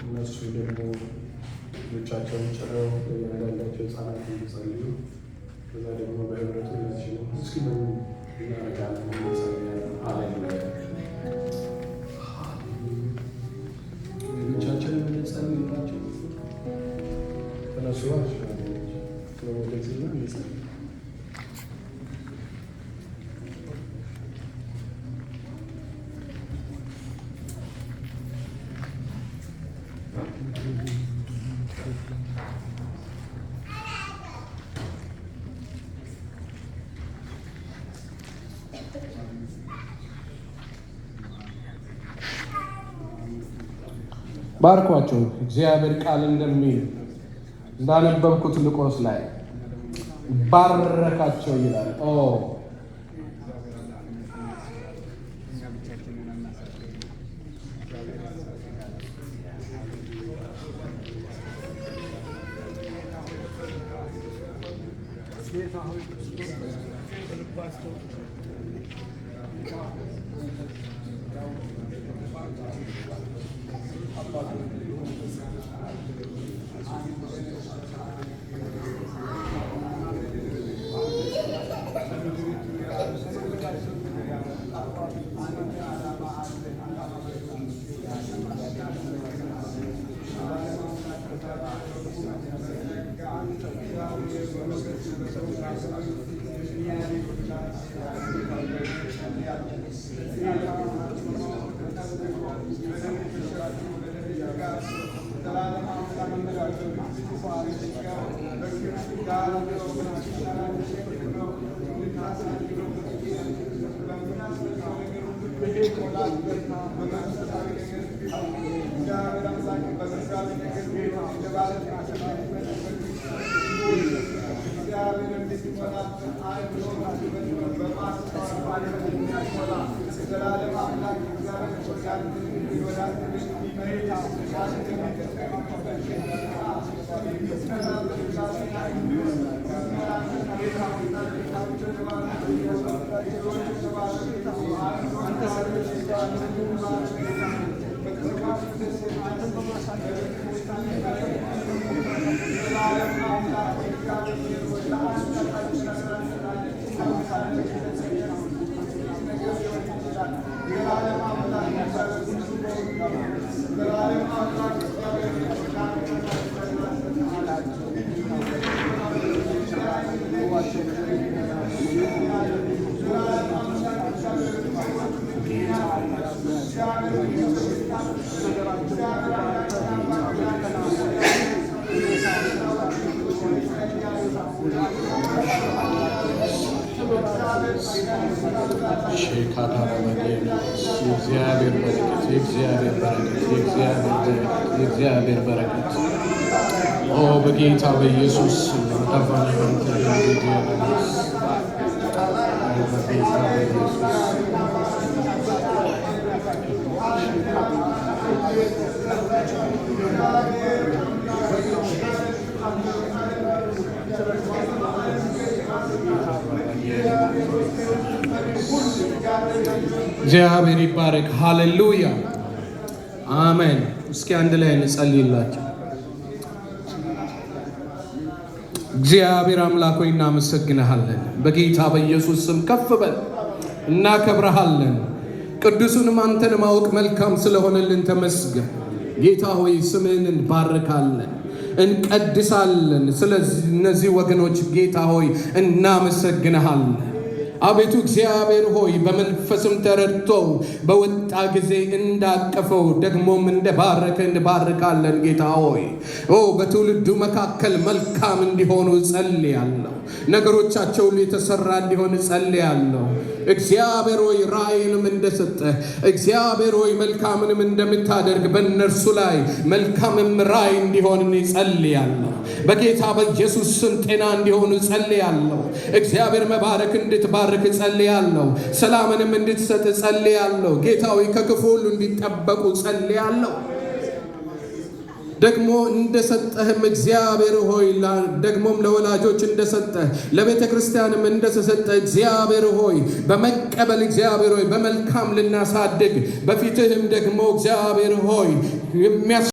እነሱ ደግሞ ልጆቻቸውን ጭረው ያላቸው ህፃናት እንዲጸልዩ ከዛ ደግሞ በህብረቱ እነዚህ ነው እስኪ ምን እናደርጋለን ልጆቻችን የምንጸልይላቸው ተነሱ ለወደዚህና እንጸልይ ባርኳቸው። እግዚአብሔር ቃል እንደሚል እንዳነበብኩት ሉቃስ ላይ ባረካቸው ይላል። የእግዚአብሔር በረከት በጌታ በኢየሱስ እግዚአብሔር ይባረክ። ሃሌሉያ አሜን። እስኪ አንድ ላይ እንጸልይላቸው። እግዚአብሔር አምላክ ሆይ እናመሰግንሃለን። በጌታ በኢየሱስ ስም ከፍ በል፣ እናከብረሃለን። ቅዱሱንም አንተን ማወቅ መልካም ስለሆነልን ተመስገን። ጌታ ሆይ ስምህን እንባርካለን፣ እንቀድሳለን። ስለዚህ እነዚህ ወገኖች ጌታ ሆይ እናመሰግንሃለን። አቤቱ እግዚአብሔር ሆይ በመንፈስም ተረድቶ በወጣ ጊዜ እንዳቀፈው ደግሞም እንደባረከ እንባርካለን። ጌታ ሆይ በትውልዱ መካከል መልካም እንዲሆኑ ጸልያለሁ። ነገሮቻቸው ሁሉ የተሰራ እንዲሆን ጸልያለሁ። እግዚአብሔር ሆይ ራእይንም እንደሰጠ እግዚአብሔር ሆይ መልካምንም እንደምታደርግ በእነርሱ ላይ መልካምም ራእይ እንዲሆን ጸልያለሁ። በጌታ በኢየሱስ ስም ጤና እንዲሆኑ ጸልያለሁ። እግዚአብሔር መባረክ እንድትባረክ ጸልያለሁ። ሰላምንም እንድትሰጥ ጸልያለሁ። ጌታ ሆይ ከክፉ ሁሉ እንዲጠበቁ ጸልያለሁ። ደግሞ እንደሰጠህም እግዚአብሔር ሆይ ደግሞም ለወላጆች እንደሰጠህ ለቤተ ክርስቲያንም እንደተሰጠ እግዚአብሔር ሆይ በመቀበል እግዚአብሔር ሆይ በመልካም ልናሳድግ በፊትህም ደግሞ እግዚአብሔር ሆይ